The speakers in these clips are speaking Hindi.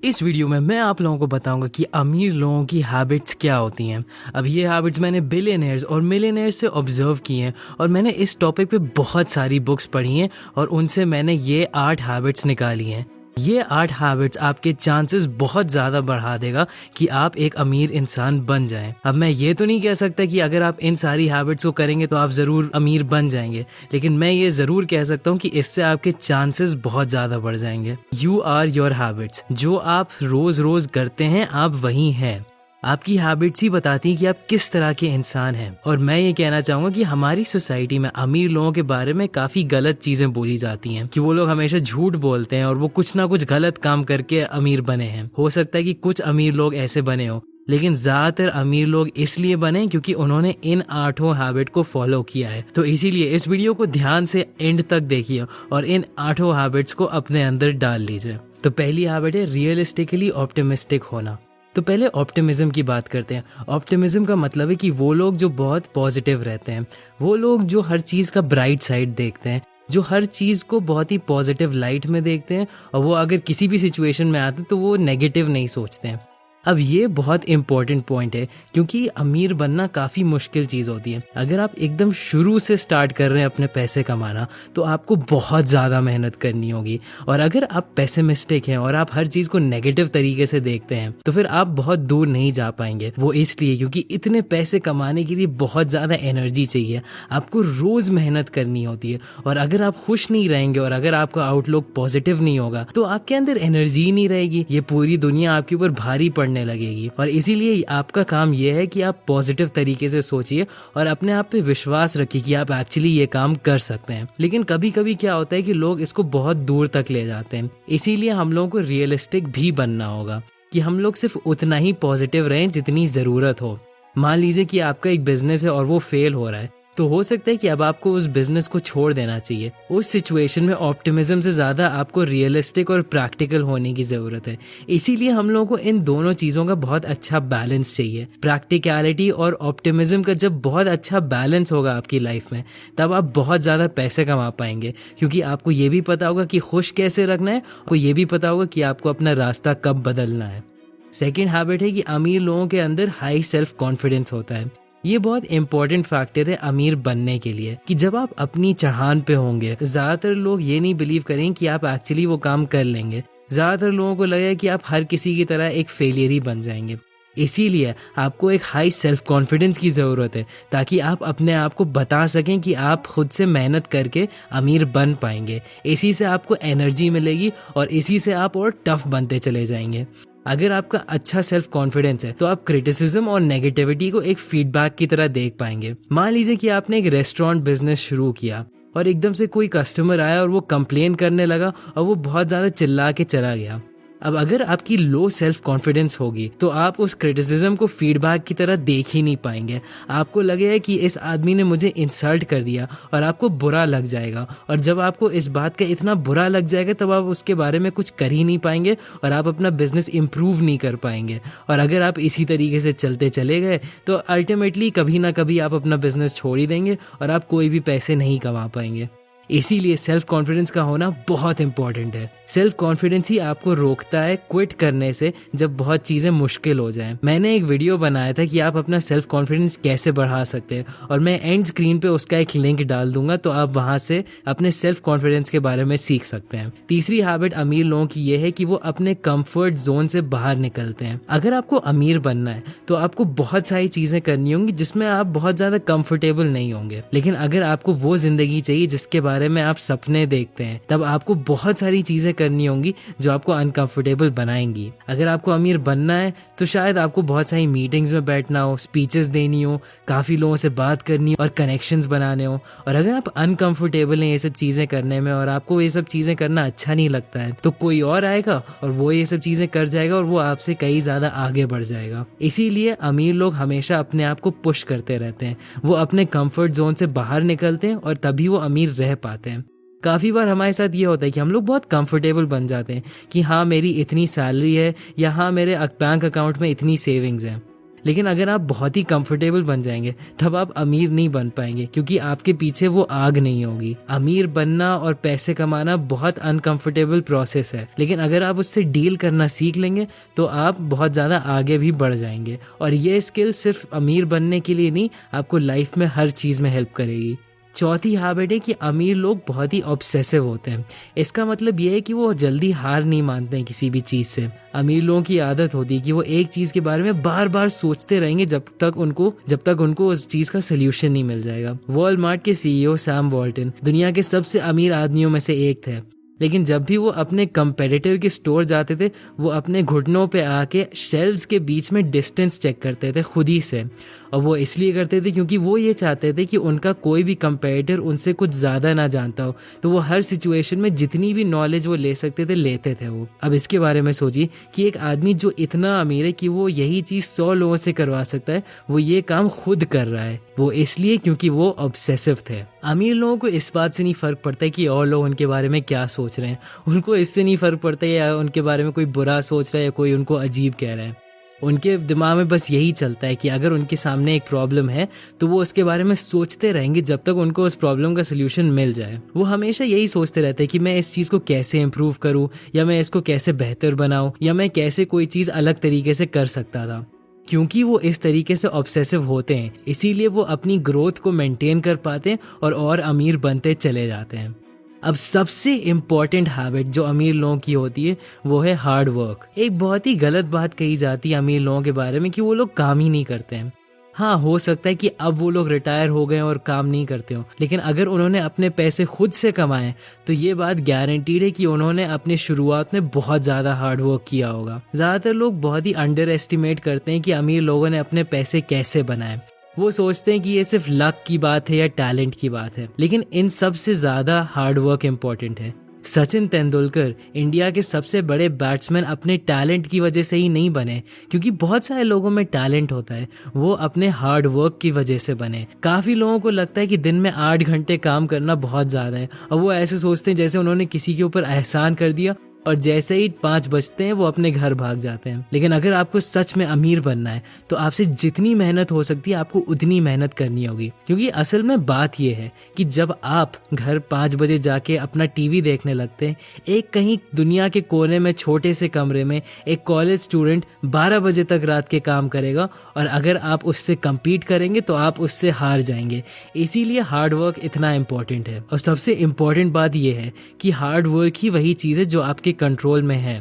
इस वीडियो में मैं आप लोगों को बताऊंगा कि अमीर लोगों की हैबिट्स क्या होती हैं। अब ये हैबिट्स मैंने बिलियनर्स और मिलियनर्स से ऑब्जर्व की हैं और मैंने इस टॉपिक पे बहुत सारी बुक्स पढ़ी हैं और उनसे मैंने ये 8 हैबिट्स निकाली हैं। ये 8 हैबिट्स आपके चांसेस बहुत ज़्यादा बढ़ा देगा कि आप एक अमीर इंसान बन जाएं। अब मैं ये तो नहीं कह सकता कि अगर आप इन सारी हैबिट्स को करेंगे तो आप ज़रूर अमीर बन जाएंगे, लेकिन मैं ये ज़रूर कह सकता हूँ कि इससे आपके चांसेस बहुत ज़्यादा बढ़ जाएंगे। You are your habits. जो आप रोज़ रोज़ करते हैं आप वही हैं। आपकी हैबिट्स ही बताती हैं कि आप किस तरह के इंसान हैं। और मैं ये कहना चाहूंगा कि हमारी सोसाइटी में अमीर लोगों के बारे में काफी गलत चीजें बोली जाती हैं कि वो लोग हमेशा झूठ बोलते हैं और वो कुछ ना कुछ गलत काम करके अमीर बने हैं। हो सकता है कि कुछ अमीर लोग ऐसे बने हो, लेकिन ज्यादातर अमीर लोग इसलिए बने क्योंकि उन्होंने इन 8 हैबिट को फॉलो किया है। तो इसीलिए इस वीडियो को ध्यान से एंड तक देखिए और इन 8 हैबिट्स को अपने अंदर डाल लीजिए। तो पहली हैबिट है रियलिस्टिकली ऑप्टिमिस्टिक होना। तो पहले ऑप्टिमिज्म की बात करते हैं। ऑप्टिमिज्म का मतलब है कि वो लोग जो बहुत पॉजिटिव रहते हैं, वो लोग जो हर चीज़ का ब्राइट साइड देखते हैं, जो हर चीज़ को बहुत ही पॉजिटिव लाइट में देखते हैं और वो अगर किसी भी सिचुएशन में आते हैं तो वो नेगेटिव नहीं सोचते हैं। अब ये बहुत इंपॉर्टेंट पॉइंट है क्योंकि अमीर बनना काफ़ी मुश्किल चीज़ होती है। अगर आप एकदम शुरू से स्टार्ट कर रहे हैं अपने पैसे कमाना तो आपको बहुत ज़्यादा मेहनत करनी होगी। और अगर आप पेसिमिस्टिक हैं और आप हर चीज़ को नेगेटिव तरीके से देखते हैं तो फिर आप बहुत दूर नहीं जा पाएंगे। वो इसलिए क्योंकि इतने पैसे कमाने के लिए बहुत ज़्यादा एनर्जी चाहिए, आपको रोज़ मेहनत करनी होती है। और अगर आप खुश नहीं रहेंगे और अगर आपका आउटलुक पॉजिटिव नहीं होगा तो आपके अंदर एनर्जी नहीं रहेगी। ये पूरी दुनिया आपके ऊपर भारी पड़ने लगेगी। और इसीलिए आपका काम यह है कि आप पॉजिटिव तरीके से सोचिए और अपने आप पे विश्वास रखिए कि आप एक्चुअली ये काम कर सकते हैं। लेकिन कभी कभी क्या होता है कि लोग इसको बहुत दूर तक ले जाते हैं। इसीलिए हम लोगों को रियलिस्टिक भी बनना होगा कि हम लोग सिर्फ उतना ही पॉजिटिव रहें जितनी जरूरत हो। मान लीजिए कि आपका एक बिजनेस है और वो फेल हो रहा है, तो हो सकता है कि अब आपको उस बिजनेस को छोड़ देना चाहिए। उस सिचुएशन में ऑप्टिमिज्म से ज्यादा आपको रियलिस्टिक और प्रैक्टिकल होने की जरूरत है। इसीलिए हम लोगों को इन दोनों चीजों का बहुत अच्छा बैलेंस चाहिए। प्रैक्टिकलिटी और ऑप्टिमिज्म का जब बहुत अच्छा बैलेंस होगा आपकी लाइफ में, तब आप बहुत ज्यादा पैसे कमा पाएंगे क्योंकि आपको ये भी पता होगा कि खुश कैसे रखना है, आपको ये भी पता होगा कि आपको अपना रास्ता कब बदलना है। सेकेंड हैबिट है कि अमीर लोगों के अंदर हाई सेल्फ कॉन्फिडेंस होता है। ये बहुत इंपॉर्टेंट फैक्टर है अमीर बनने के लिए कि जब आप अपनी चढ़ान पे होंगे, ज्यादातर लोग ये नहीं बिलीव करेंगे कि आप एक्चुअली वो काम कर लेंगे। ज्यादातर लोगों को लगेगा कि आप हर किसी की तरह एक फेलियर ही बन जाएंगे। इसीलिए आपको एक हाई सेल्फ कॉन्फिडेंस की जरूरत है ताकि आप अपने आप को बता सकें कि आप खुद से मेहनत करके अमीर बन पाएंगे। इसी से आपको एनर्जी मिलेगी और इसी से आप और टफ बनते चले जाएंगे। अगर आपका अच्छा सेल्फ कॉन्फिडेंस है तो आप क्रिटिसिज्म और नेगेटिविटी को एक फीडबैक की तरह देख पाएंगे। मान लीजिए कि आपने एक रेस्टोरेंट बिजनेस शुरू किया और एकदम से कोई कस्टमर आया और वो कंप्लेन करने लगा और वो बहुत ज्यादा चिल्ला के चला गया। अब अगर आपकी लो सेल्फ कॉन्फिडेंस होगी तो आप उस क्रिटिसिज्म को फीडबैक की तरह देख ही नहीं पाएंगे। आपको लगेगा कि इस आदमी ने मुझे इंसल्ट कर दिया और आपको बुरा लग जाएगा। और जब आपको इस बात का इतना बुरा लग जाएगा तब आप उसके बारे में कुछ कर ही नहीं पाएंगे और आप अपना बिजनेस इम्प्रूव नहीं कर पाएंगे। और अगर आप इसी तरीके से चलते चले गए तो अल्टीमेटली कभी ना कभी आप अपना बिजनेस छोड़ ही देंगे और आप कोई भी पैसे नहीं कमा पाएंगे। इसीलिए सेल्फ कॉन्फिडेंस का होना बहुत इंपॉर्टेंट है। सेल्फ कॉन्फिडेंस ही आपको रोकता है क्विट करने से जब बहुत चीजें मुश्किल हो जाएं। मैंने एक वीडियो बनाया था कि आप अपना सेल्फ कॉन्फिडेंस कैसे बढ़ा सकते हैं और मैं एंड स्क्रीन पे उसका एक लिंक डाल दूंगा, तो आप वहां से अपने सेल्फ कॉन्फिडेंस के बारे में सीख सकते हैं। तीसरी हैबिट अमीर लोगों की यह है कि वो अपने कंफर्ट जोन से बाहर निकलते हैं। अगर आपको अमीर बनना है तो आपको बहुत सारी चीजें करनी होंगी जिसमें आप बहुत ज्यादा कंफर्टेबल नहीं होंगे। लेकिन अगर आपको वो जिंदगी चाहिए जिसके बारे में आप सपने देखते हैं, तब आपको बहुत सारी चीजें करनी होंगी जो आपको अनकंफर्टेबल बनाएंगी। अगर आपको अमीर बनना है तो शायद आपको बहुत सारी मीटिंग्स में बैठना हो, स्पीचेस देनी हो, काफी लोगों से बात करनी हो और कनेक्शंस बनाने हो। और अगर आप अनकंफर्टेबल हैं ये सब चीजें करने में और आपको ये सब चीजें करना अच्छा नहीं लगता है, तो कोई और आएगा और वो ये सब चीजें कर जाएगा और वो आपसे कई ज्यादा आगे बढ़ जाएगा। इसीलिए अमीर लोग हमेशा अपने आप को पुश करते रहते हैं। वो अपने कंफर्ट जोन से बाहर निकलते हैं और तभी वो अमीर रह पाते हैं। काफी बार हमारे साथ ये होता है कि हम लोग बहुत कंफर्टेबल बन जाते हैं कि हाँ मेरी इतनी सैलरी है या हाँ मेरे बैंक अकाउंट में इतनी सेविंग्स हैं। लेकिन अगर आप बहुत ही कंफर्टेबल बन जाएंगे तब आप अमीर नहीं बन पाएंगे, क्योंकि आपके पीछे वो आग नहीं होगी। अमीर बनना और पैसे कमाना बहुत अनकंफर्टेबल प्रोसेस है, लेकिन अगर आप उससे डील करना सीख लेंगे तो आप बहुत ज़्यादा आगे भी बढ़ जाएंगे। और ये स्किल सिर्फ अमीर बनने के लिए नहीं, आपको लाइफ में हर चीज़ में हेल्प करेगी। चौथी हैबिट है कि अमीर लोग बहुत ही ऑब्सेसिव होते हैं। इसका मतलब ये है कि वो जल्दी हार नहीं मानते हैं किसी भी चीज़ से। अमीर लोगों की आदत होती है कि वो एक चीज़ के बारे में बार बार सोचते रहेंगे जब तक उनको उस चीज़ का सोल्यूशन नहीं मिल जाएगा। वॉलमार्ट के सीईओ सैम वॉल्टन दुनिया के सबसे अमीर आदमियों में से एक थे, लेकिन जब भी वो अपने कंपेटिटर के स्टोर जाते थे वो अपने घुटनों पे आके शेल्व्स के बीच में डिस्टेंस चेक करते थे खुद ही से। और वो इसलिए करते थे क्योंकि वो ये चाहते थे कि उनका कोई भी कंपेटिटर उनसे कुछ ज़्यादा ना जानता हो, तो वो हर सिचुएशन में जितनी भी नॉलेज वो ले सकते थे लेते थे वो। अब इसके बारे में सोचिए कि एक आदमी जो इतना अमीर है कि वो यही चीज़ 100 लोगों से करवा सकता है, वो ये काम खुद कर रहा है। वो इसलिए क्योंकि वो ऑब्सेसिव थे। अमीर लोगों को इस बात से नहीं फ़र्क पड़ता है कि और लोग उनके बारे में क्या सोच रहे हैं, उनको इससे नहीं फ़र्क पड़ता है या उनके बारे में कोई बुरा सोच रहा है या कोई उनको अजीब कह रहा है। उनके दिमाग में बस यही चलता है कि अगर उनके सामने एक प्रॉब्लम है तो वो उसके बारे में सोचते रहेंगे जब तक उनको उस प्रॉब्लम का सलूशन मिल जाए। वो हमेशा यही सोचते रहते हैं कि मैं इस चीज़ को कैसे इम्प्रूव करूँ, या मैं इसको कैसे बेहतर बनाऊँ, या मैं कैसे कोई चीज़ अलग तरीके से कर सकता था। क्योंकि वो इस तरीके से ऑब्सेसिव होते हैं, इसीलिए वो अपनी ग्रोथ को मेंटेन कर पाते हैं और अमीर बनते चले जाते हैं। अब सबसे इम्पॉर्टेंट हैबिट जो अमीर लोगों की होती है वो है हार्ड वर्क। एक बहुत ही गलत बात कही जाती है अमीर लोगों के बारे में कि वो लोग काम ही नहीं करते हैं। हाँ, हो सकता है कि अब वो लोग रिटायर हो गए और काम नहीं करते हो, लेकिन अगर उन्होंने अपने पैसे खुद से कमाए तो ये बात गारंटीड है कि उन्होंने अपनी शुरुआत में बहुत ज़्यादा हार्ड वर्क किया होगा। ज़्यादातर लोग बहुत ही अंडर एस्टिमेट करते हैं कि अमीर लोगों ने अपने पैसे कैसे बनाए। वो सोचते हैं कि ये सिर्फ लक की बात है या टैलेंट की बात है, लेकिन इन सब से ज़्यादा हार्ड वर्क इम्पोर्टेंट है। सचिन तेंदुलकर इंडिया के सबसे बड़े बैट्समैन अपने टैलेंट की वजह से ही नहीं बने, क्योंकि बहुत सारे लोगों में टैलेंट होता है, वो अपने हार्ड वर्क की वजह से बने। काफ़ी लोगों को लगता है कि दिन में 8 घंटे काम करना बहुत ज़्यादा है, और वो ऐसे सोचते हैं जैसे उन्होंने किसी के ऊपर एहसान कर दिया और जैसे ही 5 बजते हैं वो अपने घर भाग जाते हैं। लेकिन अगर आपको सच में अमीर बनना है तो आपसे जितनी मेहनत हो सकती है आपको उतनी मेहनत करनी होगी, क्योंकि असल में बात यह है कि जब आप घर 5 बजे जाके अपना टीवी देखने लगते हैं, एक कहीं दुनिया के कोने में छोटे से कमरे में एक कॉलेज स्टूडेंट 12 बजे तक रात के काम करेगा, और अगर आप उससे कम्पीट करेंगे तो आप उससे हार जाएंगे। इसीलिए हार्ड वर्क इतना इम्पोर्टेंट है। और सबसे इम्पोर्टेंट बात यह है कि हार्ड वर्क ही वही चीज़ है जो आपके कंट्रोल में है।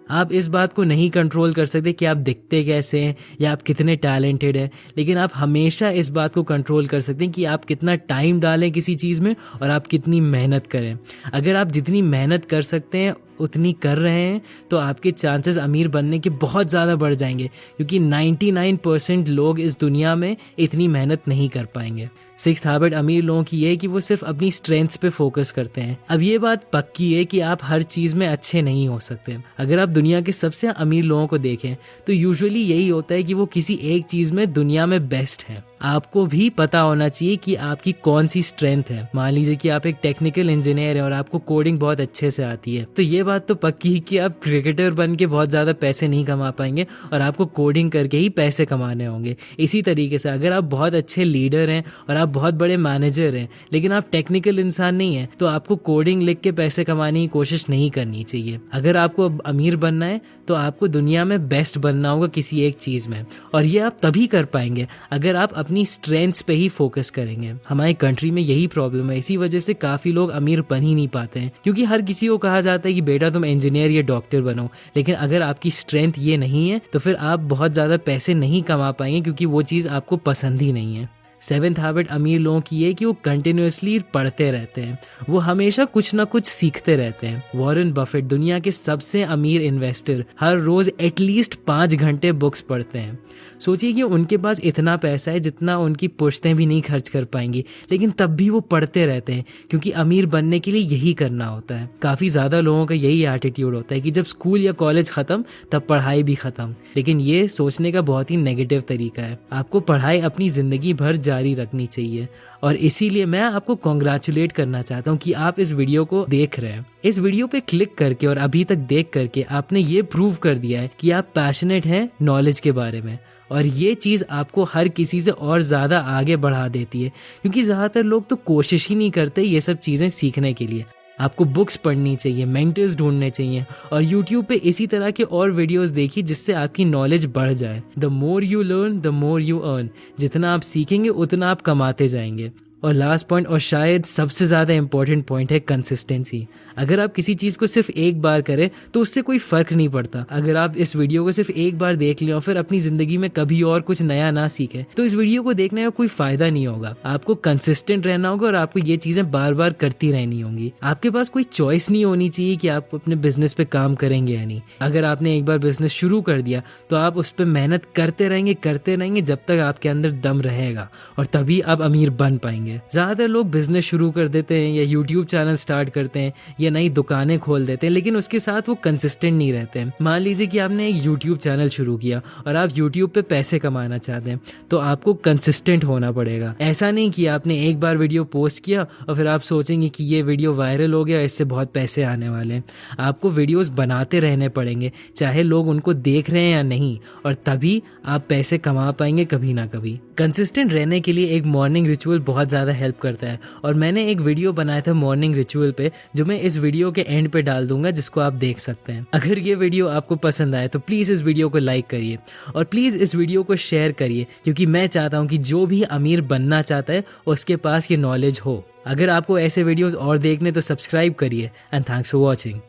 आप इस बात को नहीं कंट्रोल कर सकते कि आप दिखते कैसे हैं या आप कितने टैलेंटेड हैं, लेकिन आप हमेशा इस बात को कंट्रोल कर सकते हैं कि आप कितना टाइम डालें किसी चीज़ में और आप कितनी मेहनत करें। अगर आप जितनी मेहनत कर सकते हैं उतनी कर रहे हैं तो आपके चांसेस अमीर बनने के बहुत ज़्यादा बढ़ जाएंगे, क्योंकि 99% लोग इस दुनिया में इतनी मेहनत नहीं कर पाएंगे। 6th हैबिट अमीर लोगों की है कि वो सिर्फ अपनी स्ट्रेंथ्स पे फोकस करते हैं। अब ये बात पक्की है कि आप हर चीज़ में अच्छे नहीं हो सकते। अगर आप दुनिया के सबसे अमीर लोगों को देखें तो यूजुअली यही होता है कि वो किसी एक चीज़ में दुनिया में बेस्ट हैं। आपको भी पता होना चाहिए कि आपकी कौन सी स्ट्रेंथ है। मान लीजिए कि आप एक टेक्निकल इंजीनियर हैं और आपको कोडिंग बहुत अच्छे से आती है, तो ये बात तो पक्की है कि आप क्रिकेटर बन के बहुत ज़्यादा पैसे नहीं कमा पाएंगे और आपको कोडिंग करके ही पैसे कमाने होंगे। इसी तरीके से अगर आप बहुत अच्छे लीडर हैं और आप बहुत बड़े मैनेजर हैं, लेकिन आप टेक्निकल इंसान नहीं हैं, तो आपको कोडिंग लिख के पैसे कमाने की कोशिश नहीं करनी चाहिए। अगर आपको अमीर बनना है तो आपको दुनिया में बेस्ट बनना होगा किसी एक चीज़ में, और ये आप तभी कर पाएंगे अगर आप अपनी स्ट्रेंथ्स पे ही फोकस करेंगे। हमारी कंट्री में यही प्रॉब्लम है, इसी वजह से काफ़ी लोग अमीर बन ही नहीं पाते हैं, क्योंकि हर किसी को कहा जाता है कि बेटा तुम इंजीनियर या डॉक्टर बनो, लेकिन अगर आपकी स्ट्रेंथ ये नहीं है तो फिर आप बहुत ज़्यादा पैसे नहीं कमा पाएंगे, क्योंकि वो चीज़ आपको पसंद ही नहीं है। 7th हैबिट अमीर लोगों की है कि वो कंटिन्यूसली पढ़ते रहते हैं, वो हमेशा कुछ ना कुछ सीखते रहते हैं। वॉरेन बफेट दुनिया के सबसे अमीर इन्वेस्टर हर रोज एटलीस्ट 5 घंटे बुक्स पढ़ते हैं। सोचिए कि उनके पास इतना पैसा है जितना उनकी पुश्तें भी नहीं खर्च कर पाएंगी, लेकिन तब भी वो पढ़ते रहते हैं, क्योंकि अमीर बनने के लिए यही करना होता है। काफ़ी ज़्यादा लोगों का यही एटीट्यूड होता है कि जब स्कूल या कॉलेज ख़त्म तब पढ़ाई भी ख़त्म, लेकिन ये सोचने का बहुत ही नेगेटिव तरीका है। आपको पढ़ाई अपनी ज़िंदगी भर जारी रखनी चाहिए। और इसीलिए मैं आपको कॉन्ग्रेचुलेट करना चाहता हूँ कि आप इस वीडियो को देख रहे हैं। इस वीडियो पे क्लिक करके और अभी तक देख करके आपने ये प्रूव कर दिया है कि आप पैशनेट हैं नॉलेज के बारे में, और ये चीज़ आपको हर किसी से और ज़्यादा आगे बढ़ा देती है, क्योंकि ज़्यादातर लोग तो कोशिश ही नहीं करते ये सब चीज़ें सीखने के लिए। आपको बुक्स पढ़नी चाहिए, मेंटर्स ढूंढने चाहिए, और यूट्यूब पे इसी तरह के और वीडियोस देखिए जिससे आपकी नॉलेज बढ़ जाए। The more you learn the more you earn. जितना आप सीखेंगे उतना आप कमाते जाएंगे। और लास्ट पॉइंट, और शायद सबसे ज़्यादा इंपॉर्टेंट पॉइंट, है कंसिस्टेंसी। अगर आप किसी चीज़ को सिर्फ एक बार करें तो उससे कोई फ़र्क नहीं पड़ता। अगर आप इस वीडियो को सिर्फ एक बार देख लें और फिर अपनी ज़िंदगी में कभी और कुछ नया ना सीखें तो इस वीडियो को देखने का कोई फ़ायदा नहीं होगा। आपको कंसिस्टेंट रहना होगा और आपको ये चीज़ें बार बार करती रहनी होंगी। आपके पास कोई चॉइस नहीं होनी चाहिए कि आप अपने बिजनेस पे काम करेंगे या नहीं। अगर आपने एक बार बिजनेस शुरू कर दिया तो आप उस पर मेहनत करते रहेंगे जब तक आपके अंदर दम रहेगा, और तभी आप अमीर बन पाएंगे। ज्यादातर लोग बिजनेस शुरू कर देते हैं या यूट्यूब चैनल स्टार्ट करते हैं या नई दुकानें खोल देते हैं, लेकिन उसके साथ वो कंसिस्टेंट नहीं रहते हैं। मान लीजिए कि आपने एक यूट्यूब चैनल शुरू किया और आप यूट्यूब पे पैसे कमाना चाहते हैं, तो आपको कंसिस्टेंट होना पड़ेगा। ऐसा नहीं कि आपने एक बार वीडियो पोस्ट किया और फिर आप सोचेंगे कि ये वीडियो वायरल हो गया, इससे बहुत पैसे आने वाले हैं। आपको वीडियोस बनाते रहने पड़ेंगे, चाहे लोग उनको देख रहे हैं या नहीं, और तभी आप पैसे कमा पाएंगे कभी ना कभी। कंसिस्टेंट रहने के लिए एक मॉर्निंग रिचुअल बहुत ज़्यादा हेल्प करता है, और मैंने एक वीडियो बनाया था मॉर्निंग रिचुअल पे, जो मैं इस वीडियो के एंड पे डाल दूंगा, जिसको आप देख सकते हैं। अगर ये वीडियो आपको पसंद आए तो प्लीज़ इस वीडियो को लाइक करिए और प्लीज़ इस वीडियो को शेयर करिए, क्योंकि मैं चाहता हूँ कि जो भी अमीर बनना चाहता है उसके पास ये नॉलेज हो। अगर आपको ऐसे वीडियोस और देखने तो सब्सक्राइब करिए, एंड थैंक्स फॉर वॉचिंग।